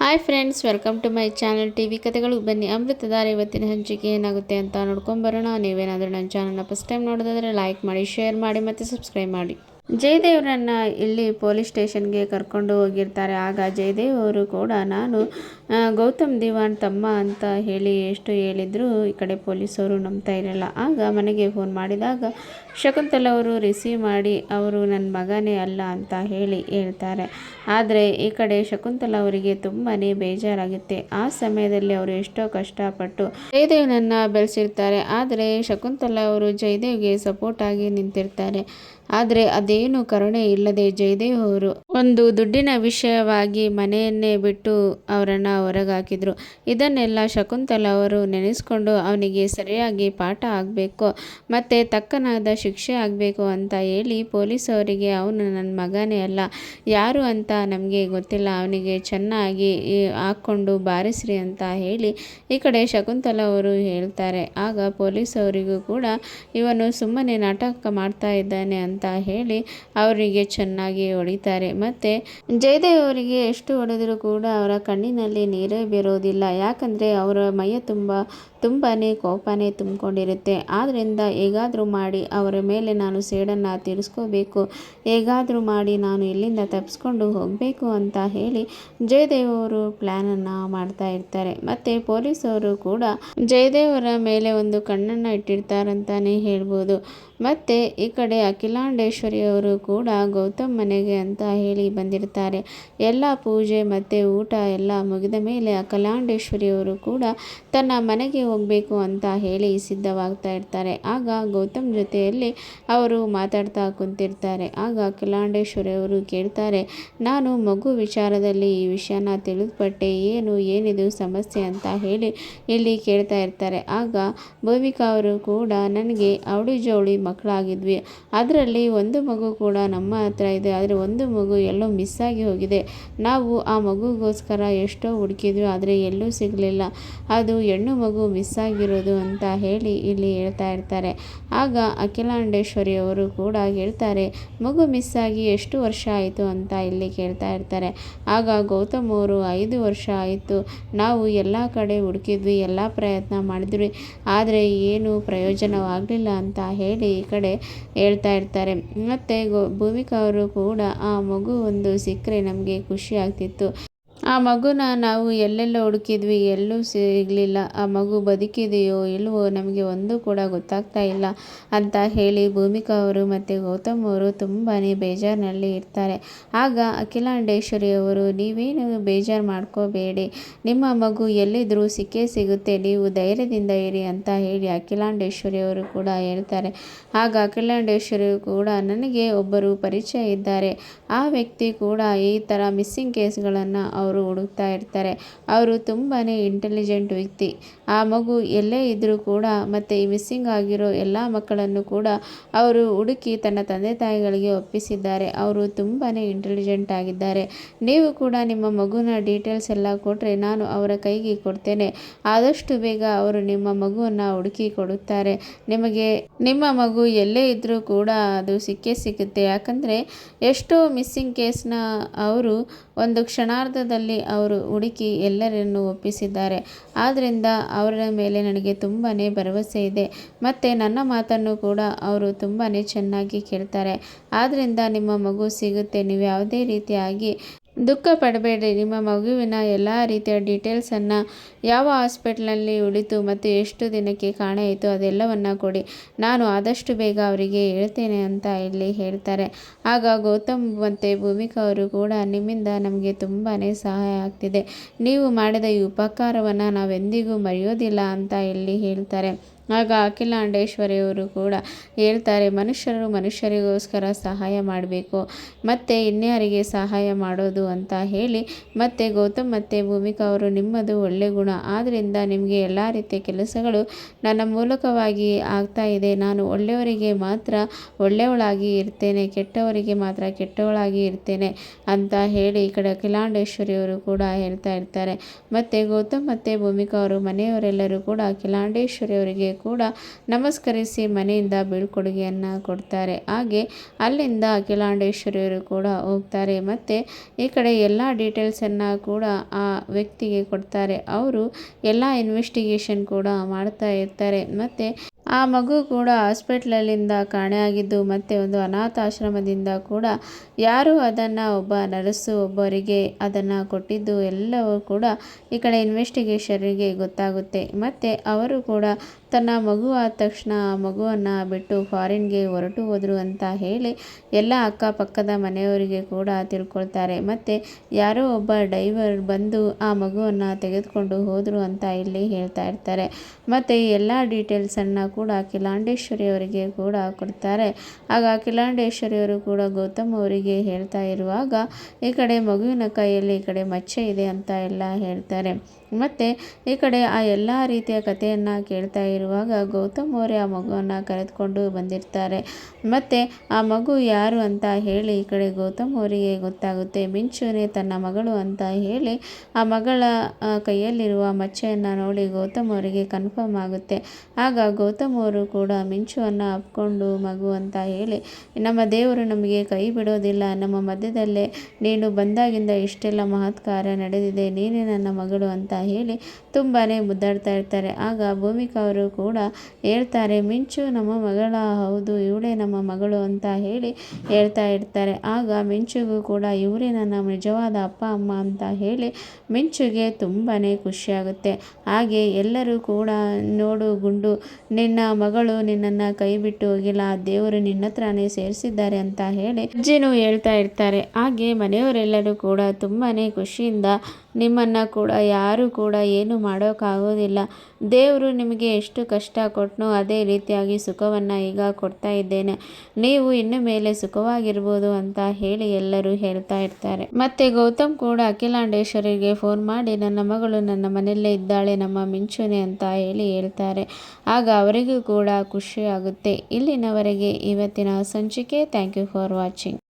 Hi friends, welcome to my channel TV ಕಥೆಗಳು. ಬನ್ನಿ ಅಮೃತಧಾರ ಇವತ್ತಿನ ಹಂಚಿಕೆ ಏನಾಗುತ್ತೆ ಅಂತ ನೋಡ್ಕೊಂಬರೋಣ. ನೀವೇನಾದರೂ ನನ್ನ ಚಾನಲ್ನ ಫಸ್ಟ್ ಟೈಮ್ ನೋಡೋದಾದರೆ ಲೈಕ್ ಮಾಡಿ, ಶೇರ್ ಮಾಡಿ ಮತ್ತು ಸಬ್ಸ್ಕ್ರೈಬ್ ಮಾಡಿ. ಜಯದೇವ್ರನ್ನ ಇಲ್ಲಿ ಪೊಲೀಸ್ ಸ್ಟೇಷನ್ಗೆ ಕರ್ಕೊಂಡು ಹೋಗಿರ್ತಾರೆ. ಆಗ ಜಯದೇವ್ ಅವರು ಕೂಡ ನಾನು ಗೌತಮ್ ದಿವಾನ್ ತಮ್ಮ ಅಂತ ಹೇಳಿ ಎಷ್ಟು ಹೇಳಿದ್ರು ಈ ಕಡೆ ಪೊಲೀಸವರು ನಂಬ್ತಾ ಇರಲ್ಲ. ಆಗ ಮನೆಗೆ ಫೋನ್ ಮಾಡಿದಾಗ ಶಕುಂತಲ ಅವರು ರಿಸೀವ್ ಮಾಡಿ ಅವರು ನನ್ನ ಮಗನೇ ಅಲ್ಲ ಅಂತ ಹೇಳ್ತಾರೆ. ಆದರೆ ಈ ಕಡೆ ಶಕುಂತಲ ಅವರಿಗೆ ತುಂಬಾ ಬೇಜಾರಾಗುತ್ತೆ. ಆ ಸಮಯದಲ್ಲಿ ಅವರು ಎಷ್ಟೋ ಕಷ್ಟಪಟ್ಟು ಜಯದೇವ್ನನ್ನ ಬೆಳೆಸಿರ್ತಾರೆ. ಆದರೆ ಶಕುಂತಲ ಅವರು ಜಯದೇವ್ಗೆ ಸಪೋರ್ಟ್ ಆಗಿ ನಿಂತಿರ್ತಾರೆ. ಆದರೆ ಅದೇನು ಕರುಣೆ ಇಲ್ಲದೆ ಜಯದೇವ್ ಅವರು ಒಂದು ದುಡ್ಡಿನ ವಿಷಯವಾಗಿ ಮನೆಯನ್ನೇ ಬಿಟ್ಟು ಅವರನ್ನು ಹೊರಗಾಕಿದ್ರು. ಇದನ್ನೆಲ್ಲ ಶಕುಂತಲ ಅವರು ನೆನೆಸ್ಕೊಂಡು ಅವನಿಗೆ ಸರಿಯಾಗಿ ಪಾಠ ಆಗಬೇಕು ಮತ್ತು ತಕ್ಕನಾದ ಶಿಕ್ಷೆ ಆಗಬೇಕು ಅಂತ ಹೇಳಿ ಪೊಲೀಸವರಿಗೆ ಅವನು ನನ್ನ ಮಗನೇ ಅಲ್ಲ, ಯಾರು ಅಂತ ನಮಗೆ ಗೊತ್ತಿಲ್ಲ, ಅವನಿಗೆ ಚೆನ್ನಾಗಿ ಹಾಕ್ಕೊಂಡು ಬಾರಿಸ್ರಿ ಅಂತ ಹೇಳಿ ಈ ಕಡೆ ಶಕುಂತಲ ಅವರು ಹೇಳ್ತಾರೆ. ಆಗ ಪೊಲೀಸವರಿಗೂ ಕೂಡ ಇವನು ಸುಮ್ಮನೆ ನಾಟಕ ಮಾಡ್ತಾ ಇದ್ದಾನೆ ಅಂತ ಹೇಳಿ ಅವರಿಗೆ ಚೆನ್ನಾಗಿ ಹೊಡಿತಾರೆ. ಮತ್ತು ಜಯದೇವ್ ಅವರಿಗೆ ಎಷ್ಟು ಹೊಡೆದರೂ ಕೂಡ ಅವರ ಕಣ್ಣಿನಲ್ಲಿ ನೀರೇ ಬರೋದಿಲ್ಲ. ಯಾಕಂದರೆ ಅವರ ಮೈಯ ತುಂಬಾ ಕೋಪನೇ ತುಂಬಿಕೊಂಡಿರುತ್ತೆ. ಆದ್ದರಿಂದ ಹೇಗಾದರೂ ಮಾಡಿ ಅವರ ಮೇಲೆ ನಾನು ಸೇಡನ್ನು ತೀರಿಸ್ಕೋಬೇಕು, ಹೇಗಾದರೂ ಮಾಡಿ ನಾನು ಇಲ್ಲಿಂದ ತಪ್ಪಿಸ್ಕೊಂಡು ಹೋಗಬೇಕು ಅಂತ ಹೇಳಿ ಜಯದೇವ್ ಅವರು ಪ್ಲ್ಯಾನನ್ನು ಮಾಡ್ತಾ ಇರ್ತಾರೆ. ಮತ್ತು ಪೊಲೀಸವರು ಕೂಡ ಜಯದೇವರ ಮೇಲೆ ಒಂದು ಕಣ್ಣನ್ನು ಇಟ್ಟಿರ್ತಾರಂತಾನೆ ಹೇಳ್ಬೋದು. ಮತ್ತು ಈ ಕಡೆ ಅಖಿಲಾಂಡೇಶ್ವರಿ ಅವರು ಕೂಡ ಗೌತಮ್ ಮನೆಗೆ ಅಂತ ಹೇಳಿ ಬಂದಿರ್ತಾರೆ. ಎಲ್ಲ ಪೂಜೆ ಮತ್ತು ಊಟ ಎಲ್ಲ ಮುಗಿದ ಮೇಲೆ ಅಖಿಲಾಂಡೇಶ್ವರಿ ಅವರು ಕೂಡ ತನ್ನ ಮನೆಗೆ ಹೋಗಬೇಕು ಅಂತ ಹೇಳಿ ಸಿದ್ಧವಾಗ್ತಾ ಇರ್ತಾರೆ. ಆಗ ಗೌತಮ್ ಜೊತೆಯಲ್ಲಿ ಅವರು ಮಾತಾಡ್ತಾ ಕುಂತಿರ್ತಾರೆ. ಆಗ ಅಖಿಲಾಂಡೇಶ್ವರಿ ಅವರು ಕೇಳ್ತಾರೆ, ನಾನು ಮಗು ವಿಚಾರದಲ್ಲಿ ಈ ವಿಷಯನ ತಿಳಿದುಪಟ್ಟೆ, ಏನಿದು ಸಮಸ್ಯೆ ಅಂತ ಹೇಳಿ ಇಲ್ಲಿ ಕೇಳ್ತಾ ಇರ್ತಾರೆ. ಆಗ ಭೂಮಿಕಾ ಅವರು ಕೂಡ ನನಗೆ ಅವಳಿ ಜವಳಿ ಮಕ್ಕಳಾಗಿದ್ವಿ, ಅದರಲ್ಲಿ ಒಂದು ಮಗು ಕೂಡ ನಮ್ಮ ಹತ್ರ ಇದೆ, ಆದರೆ ಒಂದು ಮಗು ಎಲ್ಲೋ ಮಿಸ್ ಆಗಿ ಹೋಗಿದೆ. ನಾವು ಆ ಮಗುಗೋಸ್ಕರ ಎಷ್ಟೋ ಹುಡುಕಿದ್ವಿ, ಆದರೆ ಎಲ್ಲೂ ಸಿಗಲಿಲ್ಲ, ಅದು ಹೆಣ್ಣು ಮಗು ಮಿಸ್ ಆಗಿರೋದು ಅಂತ ಹೇಳಿ ಇಲ್ಲಿ ಹೇಳ್ತಾ ಇರ್ತಾರೆ. ಆಗ ಅಖಿಲಾಂಡೇಶ್ವರಿ ಅವರು ಕೂಡ ಹೇಳ್ತಾರೆ, ಮಗು ಮಿಸ್ ಆಗಿ ಎಷ್ಟು ವರ್ಷ ಆಯಿತು ಅಂತ ಇಲ್ಲಿ ಕೇಳ್ತಾ ಇರ್ತಾರೆ. ಆಗ ಗೌತಮ್ ಅವರು 5 ವರ್ಷ ಆಯಿತು, ನಾವು ಎಲ್ಲ ಕಡೆ ಹುಡುಕಿದ್ವಿ, ಎಲ್ಲ ಪ್ರಯತ್ನ ಮಾಡಿದ್ವಿ, ಆದರೆ ಏನೂ ಪ್ರಯೋಜನವಾಗಲಿಲ್ಲ ಅಂತ ಹೇಳಿ ಈ ಕಡೆ ಹೇಳ್ತಾ ಇರ್ತಾರೆ. ಮತ್ತು ಭೂಮಿಕಾ ಅವರು ಕೂಡ ಆ ಮಗು ಒಂದು ಸಿಕ್ಕರೆ ನಮಗೆ ಖುಷಿ ಆಗ್ತಿತ್ತು, ಆ ಮಗುನ ನಾವು ಎಲ್ಲೆಲ್ಲೋ ಹುಡುಕಿದ್ವಿ, ಎಲ್ಲೂ ಸಿಗಲಿಲ್ಲ, ಆ ಮಗು ಬದುಕಿದೆಯೋ ಇಲ್ವೋ ನಮಗೆ ಒಂದು ಕೂಡ ಗೊತ್ತಾಗ್ತಾ ಇಲ್ಲ ಅಂತ ಹೇಳಿ ಭೂಮಿಕಾ ಅವರು ಮತ್ತು ಗೌತಮ್ ಅವರು ತುಂಬಾ ಬೇಜಾರಿನಲ್ಲಿ ಇರ್ತಾರೆ. ಆಗ ಅಖಿಲಾಂಡೇಶ್ವರಿ ಅವರು, ನೀವೇನು ಬೇಜಾರು ಮಾಡ್ಕೋಬೇಡಿ, ನಿಮ್ಮ ಮಗು ಎಲ್ಲಿದ್ದರೂ ಸಿಕ್ಕೇ ಸಿಗುತ್ತೆ, ನೀವು ಧೈರ್ಯದಿಂದ ಇರಿ ಅಂತ ಹೇಳಿ ಅಖಿಲಾಂಡೇಶ್ವರಿ ಅವರು ಕೂಡ ಹೇಳ್ತಾರೆ. ಆಗ ಅಖಿಲಾಂಡೇಶ್ವರಿ ಕೂಡ, ನನಗೆ ಒಬ್ಬರು ಪರಿಚಯ ಇದ್ದಾರೆ, ಆ ವ್ಯಕ್ತಿ ಕೂಡ ಈ ಥರ ಮಿಸ್ಸಿಂಗ್ ಕೇಸ್ಗಳನ್ನು ಅವರು ಹುಡುಕ್ತಾ ಇರ್ತಾರೆ, ಅವರು ತುಂಬಾ ಇಂಟೆಲಿಜೆಂಟ್ ವ್ಯಕ್ತಿ, ಆ ಮಗು ಎಲ್ಲೇ ಇದ್ದರೂ ಕೂಡ ಮತ್ತು ಈ ಮಿಸ್ಸಿಂಗ್ ಆಗಿರೋ ಎಲ್ಲ ಮಕ್ಕಳನ್ನು ಕೂಡ ಅವರು ಹುಡುಕಿ ತನ್ನ ತಂದೆ ತಾಯಿಗಳಿಗೆ ಒಪ್ಪಿಸಿದ್ದಾರೆ, ಅವರು ತುಂಬಾ ಇಂಟೆಲಿಜೆಂಟ್ ಆಗಿದ್ದಾರೆ, ನೀವು ಕೂಡ ನಿಮ್ಮ ಮಗುನ ಡೀಟೇಲ್ಸ್ ಎಲ್ಲ ಕೊಟ್ಟರೆ ನಾನು ಅವರ ಕೈಗೆ ಕೊಡ್ತೇನೆ, ಆದಷ್ಟು ಬೇಗ ಅವರು ನಿಮ್ಮ ಮಗುವನ್ನು ಹುಡುಕಿ ಕೊಡುತ್ತಾರೆ, ನಿಮಗೆ ನಿಮ್ಮ ಮಗು ಎಲ್ಲೇ ಇದ್ದರೂ ಕೂಡ ಅದು ಸಿಕ್ಕೇ ಸಿಗುತ್ತೆ. ಯಾಕಂದರೆ ಎಷ್ಟೋ ಮಿಸ್ಸಿಂಗ್ ಕೇಸ್ನ ಅವರು ಒಂದು ಕ್ಷಣಾರ್ಧದಲ್ಲಿ ಅವರು ಹುಡುಕಿ ಎಲ್ಲರನ್ನು ಒಪ್ಪಿಸಿದ್ದಾರೆ. ಆದ್ದರಿಂದ ಅವರ ಮೇಲೆ ನನಗೆ ತುಂಬಾ ಭರವಸೆ ಇದೆ ಮತ್ತು ನನ್ನ ಮಾತನ್ನು ಕೂಡ ಅವರು ತುಂಬಾ ಚೆನ್ನಾಗಿ ಕೇಳ್ತಾರೆ. ಆದ್ದರಿಂದ ನಿಮ್ಮ ಮಗು ಸಿಗುತ್ತೆ, ನೀವು ಯಾವುದೇ ರೀತಿಯಾಗಿ ದುಃಖ ಪಡಬೇಡಿ, ನಿಮ್ಮ ಮಗುವಿನ ಎಲ್ಲ ರೀತಿಯ ಡೀಟೇಲ್ಸನ್ನು ಯಾವ ಹಾಸ್ಪಿಟ್ಲಲ್ಲಿ ಉಳಿತು ಮತ್ತು ಎಷ್ಟು ದಿನಕ್ಕೆ ಕಾಣೆಯಾಯಿತು ಅದೆಲ್ಲವನ್ನು ಕೊಡಿ, ನಾನು ಆದಷ್ಟು ಬೇಗ ಅವರಿಗೆ ಹೇಳ್ತೇನೆ ಅಂತ ಇಲ್ಲಿ ಹೇಳ್ತಾರೆ. ಆಗ ಗೌತಮ್ ಮತ್ತು ಭೂಮಿಕಾ ಅವರು ಕೂಡ, ನಿಮ್ಮಿಂದ ನಮಗೆ ತುಂಬಾ ಸಹಾಯ ಆಗ್ತಿದೆ, ನೀವು ಮಾಡಿದ ಈ ಉಪಕಾರವನ್ನು ನಾವೆಂದಿಗೂ ಮರೆಯೋದಿಲ್ಲ ಅಂತ ಇಲ್ಲಿ ಹೇಳ್ತಾರೆ. ಆಗ ಅಖಿಲಾಂಡೇಶ್ವರಿಯವರು ಕೂಡ ಹೇಳ್ತಾರೆ, ಮನುಷ್ಯರಿಗೋಸ್ಕರ ಸಹಾಯ ಮಾಡಬೇಕು ಮತ್ತು ಇನ್ಯಾರಿಗೆ ಸಹಾಯ ಮಾಡೋದು ಅಂತ ಹೇಳಿ. ಮತ್ತು ಗೌತಮ್ ಮತ್ತು ಭೂಮಿಕಾ ಅವರು, ನಿಮ್ಮದು ಒಳ್ಳೆ ಗುಣ, ಆದ್ದರಿಂದ ನಿಮಗೆ ಎಲ್ಲ ರೀತಿಯ ಕೆಲಸಗಳು ನನ್ನ ಮೂಲಕವಾಗಿ ಆಗ್ತಾ ಇದೆ, ನಾನು ಒಳ್ಳೆಯವರಿಗೆ ಮಾತ್ರ ಒಳ್ಳೆಯವಳಾಗಿ ಇರ್ತೇನೆ, ಕೆಟ್ಟವರಿಗೆ ಮಾತ್ರ ಕೆಟ್ಟವಳಾಗಿ ಇರ್ತೇನೆ ಅಂತ ಹೇಳಿ ಈ ಕಡೆ ಅಖಿಲಾಂಡೇಶ್ವರಿಯವರು ಕೂಡ ಹೇಳ್ತಾ ಇರ್ತಾರೆ. ಮತ್ತು ಗೌತಮ್ ಮತ್ತು ಭೂಮಿಕಾ ಅವರು ಮನೆಯವರೆಲ್ಲರೂ ಕೂಡ ಅಖಿಲಾಂಡೇಶ್ವರಿ ಅವರಿಗೆ ಕೂಡ ನಮಸ್ಕರಿಸಿ ಮನೆಯಿಂದ ಬೀಳ್ಕೊಡುಗೆಯನ್ನು ಕೊಡ್ತಾರೆ. ಹಾಗೆ ಅಲ್ಲಿಂದ ಅಖಿಲಾಂಡೇಶ್ವರಿಯವರು ಕೂಡ ಹೋಗ್ತಾರೆ. ಮತ್ತು ಈ ಕಡೆ ಎಲ್ಲ ಡೀಟೇಲ್ಸನ್ನು ಕೂಡ ಆ ವ್ಯಕ್ತಿಗೆ ಕೊಡ್ತಾರೆ. ಅವರು ಎಲ್ಲ ಇನ್ವೆಸ್ಟಿಗೇಷನ್ ಕೂಡ ಮಾಡ್ತಾ ಇರ್ತಾರೆ. ಮತ್ತು ಆ ಮಗು ಕೂಡ ಹಾಸ್ಪಿಟ್ಲಲ್ಲಿಂದ ಕಾಣೆಯಾಗಿದ್ದು ಮತ್ತು ಒಂದು ಅನಾಥಾಶ್ರಮದಿಂದ ಕೂಡ ಯಾರು ಅದನ್ನು ಒಬ್ಬ ನರ್ಸು ಒಬ್ಬರಿಗೆ ಅದನ್ನು ಕೊಟ್ಟಿದ್ದು ಎಲ್ಲವೂ ಕೂಡ ಈ ಕಡೆ ಇನ್ವೆಸ್ಟಿಗೇಷನ್ಗೆ ಗೊತ್ತಾಗುತ್ತೆ. ಮತ್ತು ಅವರು ಕೂಡ ತನ್ನ ಮಗು ಆದ ತಕ್ಷಣ ಆ ಮಗುವನ್ನು ಬಿಟ್ಟು ಫಾರಿನ್ಗೆ ಹೊರಟು ಹೋದರು ಅಂತ ಹೇಳಿ ಎಲ್ಲ ಅಕ್ಕಪಕ್ಕದ ಮನೆಯವರಿಗೆ ಕೂಡ ತಿಳ್ಕೊಳ್ತಾರೆ. ಮತ್ತು ಯಾರೋ ಒಬ್ಬ ಡೈವರ್ ಬಂದು ಆ ಮಗುವನ್ನು ತೆಗೆದುಕೊಂಡು ಹೋದರು ಅಂತ ಇಲ್ಲಿ ಹೇಳ್ತಾ ಇರ್ತಾರೆ. ಮತ್ತು ಈ ಎಲ್ಲ ಡೀಟೇಲ್ಸನ್ನು ಕೂಡ ಅಖಿಲಾಂಡೇಶ್ವರಿ ಅವರಿಗೆ ಕೂಡ ಕೊಡ್ತಾರೆ. ಆಗ ಅಖಿಲಾಂಡೇಶ್ವರಿಯವರು ಕೂಡ ಗೌತಮ್ ಅವರಿಗೆ ಹೇಳ್ತಾ ಇರುವಾಗ ಈ ಕಡೆ ಮಗುವಿನ ಕೈಯಲ್ಲಿ ಈ ಕಡೆ ಮಚ್ಚೆ ಇದೆ ಅಂತ ಎಲ್ಲ ಹೇಳ್ತಾರೆ. ಮತ್ತು ಈ ಕಡೆ ಆ ಎಲ್ಲ ರೀತಿಯ ಕಥೆಯನ್ನು ಕೇಳ್ತಾ ಇರುವಾಗ ಗೌತಮ್ ಅವರೇ ಆ ಮಗುವನ್ನು ಕರೆದುಕೊಂಡು ಬಂದಿರ್ತಾರೆ. ಮತ್ತು ಆ ಮಗು ಯಾರು ಅಂತ ಹೇಳಿ ಈ ಕಡೆ ಗೌತಮ್ ಅವರಿಗೆ ಗೊತ್ತಾಗುತ್ತೆ. ಮಿಂಚುನೇ ತನ್ನ ಮಗಳು ಅಂತ ಹೇಳಿ ಆ ಮಗಳ ಕೈಯಲ್ಲಿರುವ ಮಚ್ಚೆಯನ್ನು ನೋಡಿ ಗೌತಮ್ ಅವರಿಗೆ ಕನ್ಫರ್ಮ್ ಆಗುತ್ತೆ. ಆಗ ಗೌತಮ್ ಅವರು ಕೂಡ ಮಿಂಚುವನ್ನು ಅಪ್ಕೊಂಡು ಮಗು ಅಂತ ಹೇಳಿ ನಮ್ಮ ದೇವರು ನಮಗೆ ಕೈ ಬಿಡೋದಿಲ್ಲ, ನಮ್ಮ ಮಧ್ಯದಲ್ಲೇ ನೀನು ಬಂದಾಗಿಂದ ಇಷ್ಟೆಲ್ಲ ಮಹತ್ ಕಾರ್ಯ ನಡೆದಿದೆ, ನೀನೇ ನನ್ನ ಮಗಳು ಅಂತ ಹೇಳಿ ತುಂಬಾ ಮುದ್ದಾಡ್ತಾ ಇರ್ತಾರೆ. ಆಗ ಭೂಮಿಕಾ ಅವರು ಕೂಡ ಹೇಳ್ತಾರೆ, ಮಿಂಚು ನಮ್ಮ ಮಗಳ, ಹೌದು ಇವಳೇ ನಮ್ಮ ಮಗಳು ಅಂತ ಹೇಳಿ ಹೇಳ್ತಾ ಇರ್ತಾರೆ. ಆಗ ಮಿಂಚುಗೂ ಕೂಡ ಇವರೇ ನನ್ನ ನಿಜವಾದ ಅಪ್ಪ ಅಮ್ಮ ಅಂತ ಹೇಳಿ ಮಿಂಚುಗೆ ತುಂಬಾ ಖುಷಿಯಾಗುತ್ತೆ. ಹಾಗೆ ಎಲ್ಲರೂ ಕೂಡ ನೋಡು ಗುಂಡು, ನಿನ್ನ ಮಗಳು ನಿನ್ನನ್ನು ಕೈ ಬಿಟ್ಟು ಹೋಗಿಲ್ಲ, ದೇವರು ನಿನ್ನ ಹತ್ರನೇ ಸೇರಿಸಿದ್ದಾರೆ ಅಂತ ಹೇಳಿ ಅಜ್ಜಿನೂ ಹೇಳ್ತಾ ಇರ್ತಾರೆ. ಹಾಗೆ ಮನೆಯವರೆಲ್ಲರೂ ಕೂಡ ತುಂಬಾ ಖುಷಿಯಿಂದ ನಿಮ್ಮನ್ನು ಕೂಡ ಯಾರೂ ಕೂಡ ಏನು ಮಾಡೋಕ್ಕಾಗೋದಿಲ್ಲ, ದೇವರು ನಿಮಗೆ ಎಷ್ಟು ಕಷ್ಟ ಕೊಟ್ಟನೋ ಅದೇ ರೀತಿಯಾಗಿ ಸುಖವನ್ನು ಈಗ ಕೊಡ್ತಾ ಇದ್ದೇನೆ, ನೀವು ಇನ್ನು ಮೇಲೆ ಸುಖವಾಗಿರ್ಬೋದು ಅಂತ ಹೇಳಿ ಎಲ್ಲರೂ ಹೇಳ್ತಾ ಇರ್ತಾರೆ. ಮತ್ತು ಗೌತಮ್ ಕೂಡ ಅಖಿಲಾಂಡೇಶ್ವರಿಗೆ ಫೋನ್ ಮಾಡಿ ನನ್ನ ಮಗಳು ನನ್ನ ಮನೆಯಲ್ಲೇ ಇದ್ದಾಳೆ, ನಮ್ಮ ಮಿಂಚುನೆ ಅಂತ ಹೇಳಿ ಹೇಳ್ತಾರೆ. ಆಗ ಅವರಿಗೂ ಕೂಡ ಖುಷಿ ಆಗುತ್ತೆ. ಇಲ್ಲಿನವರೆಗೆ ಇವತ್ತಿನ ಸಂಚಿಕೆ. Thank you for watching.